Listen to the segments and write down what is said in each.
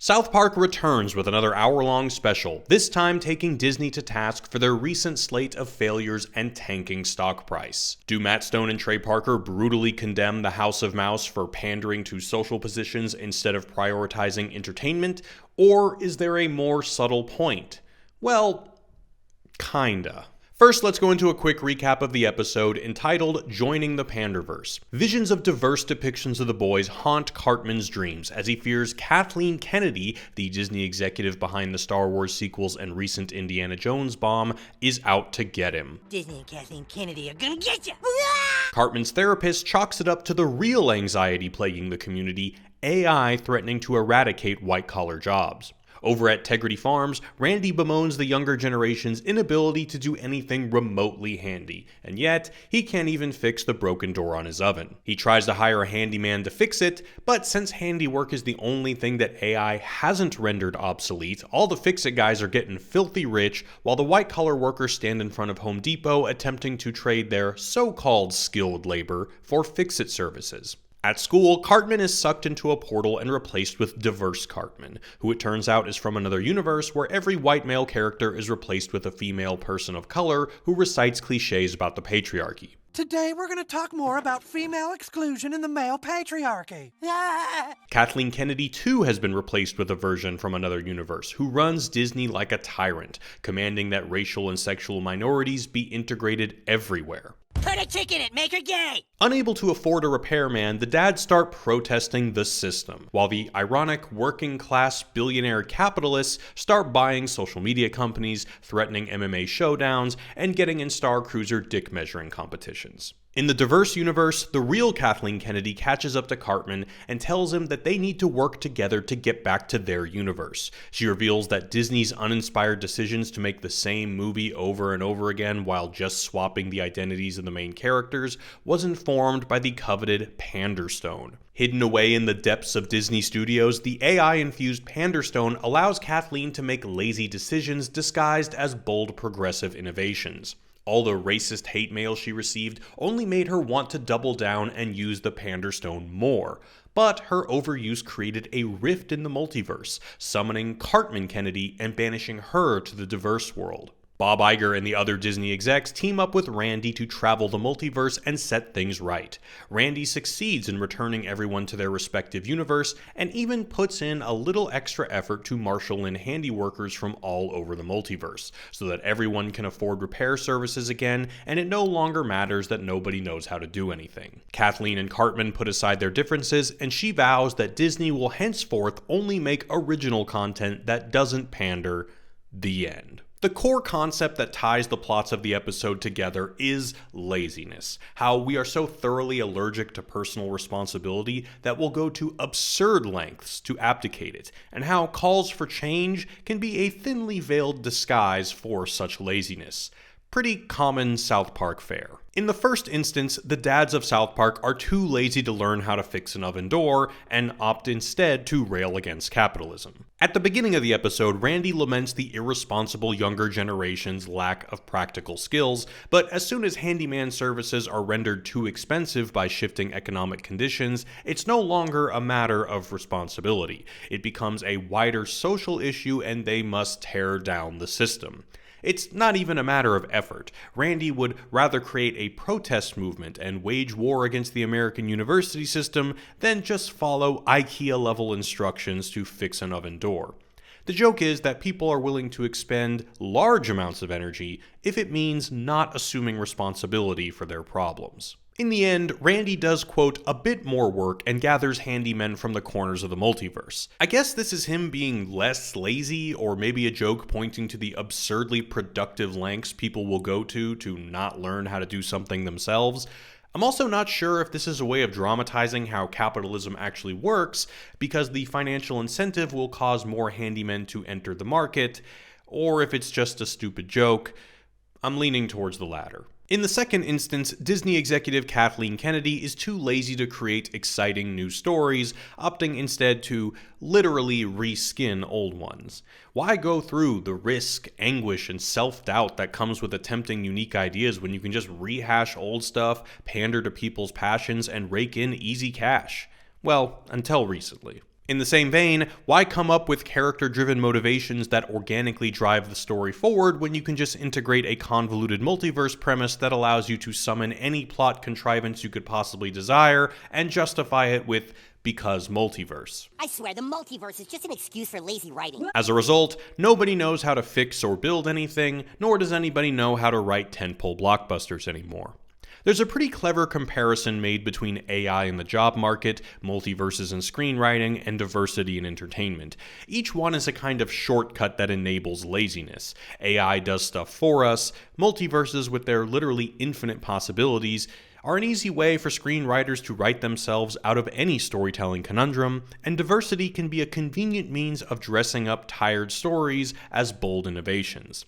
South Park returns with another hour-long special, this time taking Disney to task for their recent slate of failures and tanking stock price. Do Matt Stone and Trey Parker brutally condemn the House of Mouse for pandering to social positions instead of prioritizing entertainment, or is there a more subtle point? Well, kinda. First, let's go into a quick recap of the episode entitled Joining the Panderverse. Visions of diverse depictions of the boys haunt Cartman's dreams as he fears Kathleen Kennedy, the Disney executive behind the Star Wars sequels and recent Indiana Jones bomb, is out to get him. Disney and Kathleen Kennedy are gonna get you! Cartman's therapist chalks it up to the real anxiety plaguing the community, AI threatening to eradicate white-collar jobs. Over at Tegrity Farms, Randy bemoans the younger generation's inability to do anything remotely handy, and yet he can't even fix the broken door on his oven. He tries to hire a handyman to fix it, but since handiwork is the only thing that AI hasn't rendered obsolete, all the fix-it guys are getting filthy rich, while the white-collar workers stand in front of Home Depot attempting to trade their so-called skilled labor for fix-it services. At school, Cartman is sucked into a portal and replaced with diverse Cartman, who it turns out is from another universe where every white male character is replaced with a female person of color who recites cliches about the patriarchy. Today we're going to talk more about female exclusion in the male patriarchy. Kathleen Kennedy too has been replaced with a version from another universe who runs Disney like a tyrant, commanding that racial and sexual minorities be integrated everywhere. Put a chick in it, make her gay! Unable to afford a repairman, the dads start protesting the system, while the ironic working-class billionaire capitalists start buying social media companies, threatening MMA showdowns, and getting in Star Cruiser dick-measuring competitions. In the diverse universe, the real Kathleen Kennedy catches up to Cartman and tells him that they need to work together to get back to their universe. She reveals that Disney's uninspired decisions to make the same movie over and over again while just swapping the identities of the main characters was informed by the coveted Panderstone. Hidden away in the depths of Disney Studios, the AI-infused Panderstone allows Kathleen to make lazy decisions disguised as bold progressive innovations. All the racist hate mail she received only made her want to double down and use the Panderstone more. But her overuse created a rift in the multiverse, summoning Cartman Kennedy and banishing her to the diverse world. Bob Iger and the other Disney execs team up with Randy to travel the multiverse and set things right. Randy succeeds in returning everyone to their respective universe and even puts in a little extra effort to marshal in handy workers from all over the multiverse, so that everyone can afford repair services again and it no longer matters that nobody knows how to do anything. Kathleen and Cartman put aside their differences and she vows that Disney will henceforth only make original content that doesn't pander. The end. The core concept that ties the plots of the episode together is laziness. How we are so thoroughly allergic to personal responsibility that we'll go to absurd lengths to abdicate it, and how calls for change can be a thinly veiled disguise for such laziness. Pretty common South Park fare. In the first instance, the dads of South Park are too lazy to learn how to fix an oven door and opt instead to rail against capitalism. At the beginning of the episode, Randy laments the irresponsible younger generation's lack of practical skills, but as soon as handyman services are rendered too expensive by shifting economic conditions, it's no longer a matter of responsibility. It becomes a wider social issue and they must tear down the system. It's not even a matter of effort. Randy would rather create a protest movement and wage war against the American university system than just follow IKEA-level instructions to fix an oven door. The joke is that people are willing to expend large amounts of energy if it means not assuming responsibility for their problems. In the end, Randy does, quote, a bit more work and gathers handymen from the corners of the multiverse. I guess this is him being less lazy, or maybe a joke pointing to the absurdly productive lengths people will go to not learn how to do something themselves. I'm also not sure if this is a way of dramatizing how capitalism actually works, because the financial incentive will cause more handymen to enter the market, or if it's just a stupid joke. I'm leaning towards the latter. In the second instance, Disney executive Kathleen Kennedy is too lazy to create exciting new stories, opting instead to literally reskin old ones. Why go through the risk, anguish, and self-doubt that comes with attempting unique ideas when you can just rehash old stuff, pander to people's passions, and rake in easy cash? Well, until recently. In the same vein, why come up with character-driven motivations that organically drive the story forward when you can just integrate a convoluted multiverse premise that allows you to summon any plot contrivance you could possibly desire and justify it with because multiverse. I swear, the multiverse is just an excuse for lazy writing. As a result, nobody knows how to fix or build anything, nor does anybody know how to write tentpole blockbusters anymore. There's a pretty clever comparison made between AI in the job market, multiverses in screenwriting, and diversity in entertainment. Each one is a kind of shortcut that enables laziness. AI does stuff for us, multiverses with their literally infinite possibilities are an easy way for screenwriters to write themselves out of any storytelling conundrum, and diversity can be a convenient means of dressing up tired stories as bold innovations.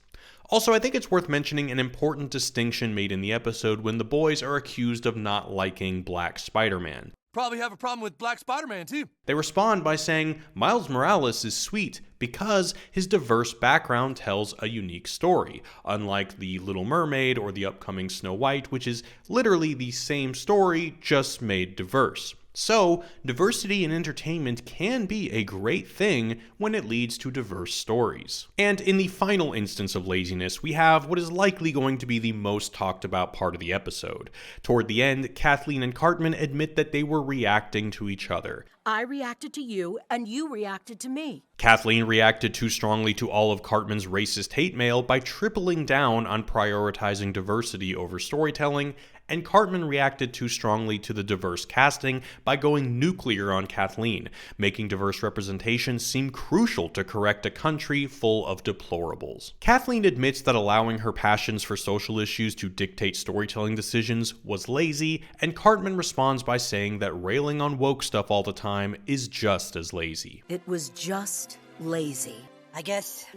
Also, I think it's worth mentioning an important distinction made in the episode when the boys are accused of not liking Black Spider-Man. Probably have a problem with Black Spider-Man, too. They respond by saying Miles Morales is sweet because his diverse background tells a unique story, unlike The Little Mermaid or the upcoming Snow White, which is literally the same story, just made diverse. So, diversity in entertainment can be a great thing when it leads to diverse stories. And in the final instance of laziness, we have what is likely going to be the most talked about part of the episode. Toward the end, Kathleen and Cartman admit that they were reacting to each other. I reacted to you, and you reacted to me. Kathleen reacted too strongly to all of Cartman's racist hate mail by tripling down on prioritizing diversity over storytelling, and Cartman reacted too strongly to the diverse casting by going nuclear on Kathleen, making diverse representation seem crucial to correct a country full of deplorables. Kathleen admits that allowing her passions for social issues to dictate storytelling decisions was lazy, and Cartman responds by saying that railing on woke stuff all the time is just as lazy. It was just lazy. I guess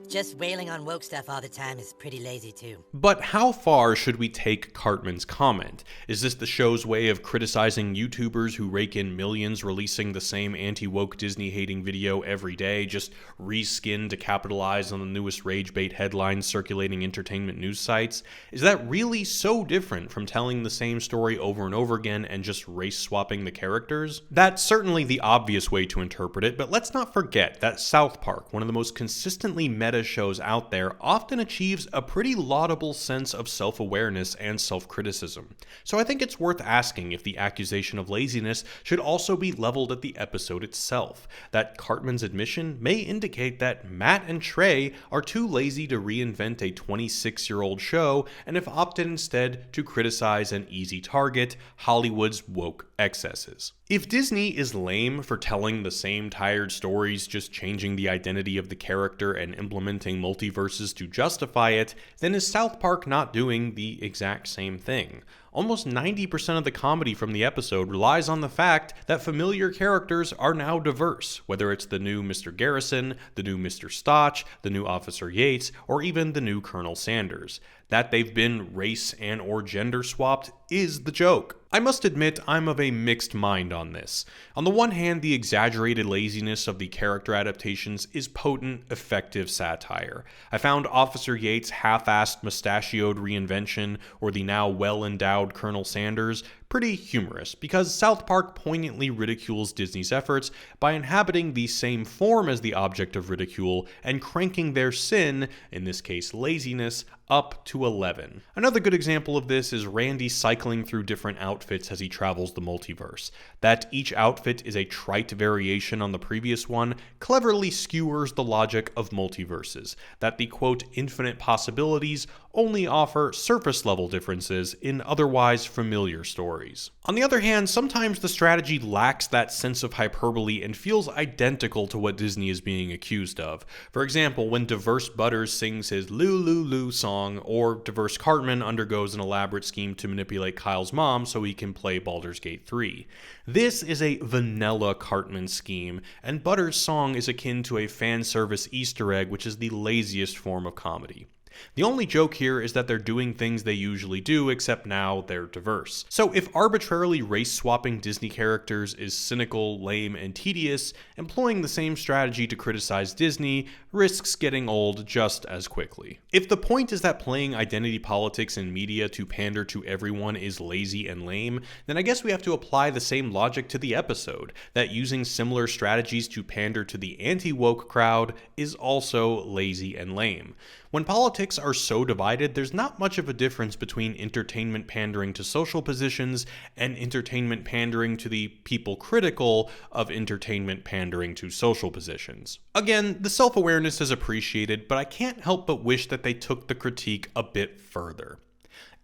just wailing on woke stuff all the time is pretty lazy too. But how far should we take Cartman's comment? Is this the show's way of criticizing YouTubers who rake in millions releasing the same anti-woke Disney-hating video every day, just reskinned to capitalize on the newest rage bait headlines circulating entertainment news sites? Is that really so different from telling the same story over and over again and just race-swapping the characters? That's certainly the obvious way to interpret it, but let's not forget that South Park, one of the most consistently meta shows out there, often achieves a pretty laudable sense of self-awareness and self-criticism. So I think it's worth asking if the accusation of laziness should also be leveled at the episode itself. That Cartman's admission may indicate that Matt and Trey are too lazy to reinvent a 26-year-old show and have opted instead to criticize an easy target, Hollywood's woke excesses. If Disney is lame for telling the same tired stories, just changing the identity of the character and implementing multiverses to justify it, then is South Park not doing the exact same thing? Almost 90% of the comedy from the episode relies on the fact that familiar characters are now diverse, whether it's the new Mr. Garrison, the new Mr. Stotch, the new Officer Yates, or even the new Colonel Sanders. That they've been race and or gender swapped is the joke. I must admit I'm of a mixed mind on this. On the one hand, the exaggerated laziness of the character adaptations is potent, effective satire. I found Officer Yates' half-assed mustachioed reinvention, or the now well-endowed Colonel Sanders, pretty humorous, because South Park poignantly ridicules Disney's efforts by inhabiting the same form as the object of ridicule and cranking their sin, in this case laziness, up to 11. Another good example of this is Randy cycling through different outfits as he travels the multiverse. That each outfit is a trite variation on the previous one cleverly skewers the logic of multiverses, that the quote infinite possibilities only offer surface level differences in otherwise familiar stories. On the other hand, sometimes the strategy lacks that sense of hyperbole and feels identical to what Disney is being accused of. For example, when Diverse Butters sings his Lou Lou Lou song, or Diverse Cartman undergoes an elaborate scheme to manipulate Kyle's mom so he can play Baldur's Gate 3. This is a vanilla Cartman scheme, and Butters' song is akin to a fan service Easter egg, which is the laziest form of comedy. The only joke here is that they're doing things they usually do, except now they're diverse. So if arbitrarily race-swapping Disney characters is cynical, lame, and tedious, employing the same strategy to criticize Disney risks getting old just as quickly. If the point is that playing identity politics in media to pander to everyone is lazy and lame, then I guess we have to apply the same logic to the episode, that using similar strategies to pander to the anti-woke crowd is also lazy and lame. When politics are so divided, there's not much of a difference between entertainment pandering to social positions and entertainment pandering to the people critical of entertainment pandering to social positions. Again, the self-awareness is appreciated, but I can't help but wish that they took the critique a bit further.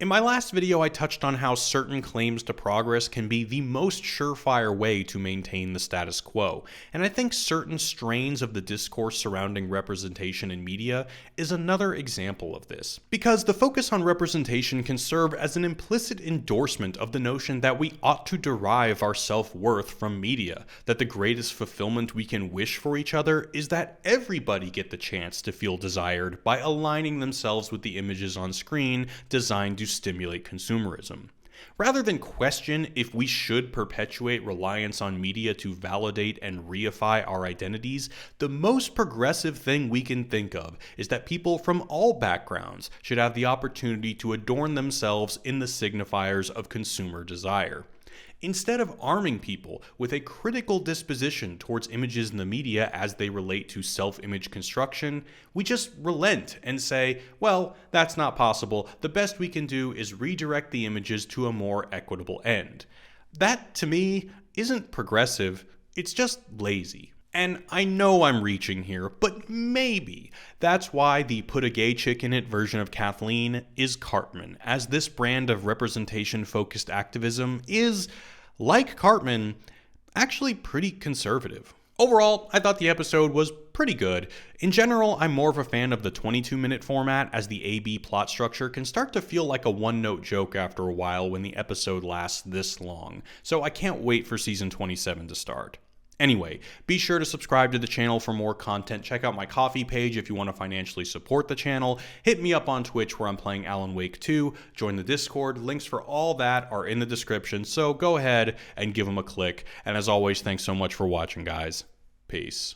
In my last video, I touched on how certain claims to progress can be the most surefire way to maintain the status quo, and I think certain strains of the discourse surrounding representation in media is another example of this. Because the focus on representation can serve as an implicit endorsement of the notion that we ought to derive our self-worth from media, that the greatest fulfillment we can wish for each other is that everybody get the chance to feel desired by aligning themselves with the images on screen designed to stimulate consumerism. Rather than question if we should perpetuate reliance on media to validate and reify our identities, the most progressive thing we can think of is that people from all backgrounds should have the opportunity to adorn themselves in the signifiers of consumer desire. Instead of arming people with a critical disposition towards images in the media as they relate to self-image construction, we just relent and say, well, that's not possible. The best we can do is redirect the images to a more equitable end. That, to me, isn't progressive, it's just lazy. And I know I'm reaching here, but maybe that's why the put a gay chick in it version of Kathleen is Cartman, as this brand of representation-focused activism is, like Cartman, actually pretty conservative. Overall, I thought the episode was pretty good. In general, I'm more of a fan of the 22-minute format, as the A-B plot structure can start to feel like a one-note joke after a while when the episode lasts this long, so I can't wait for season 27 to start. Anyway, be sure to subscribe to the channel for more content. Check out my Ko-fi page if you want to financially support the channel. Hit me up on Twitch where I'm playing Alan Wake 2. Join the Discord. Links for all that are in the description, so go ahead and give them a click. And as always, thanks so much for watching, guys. Peace.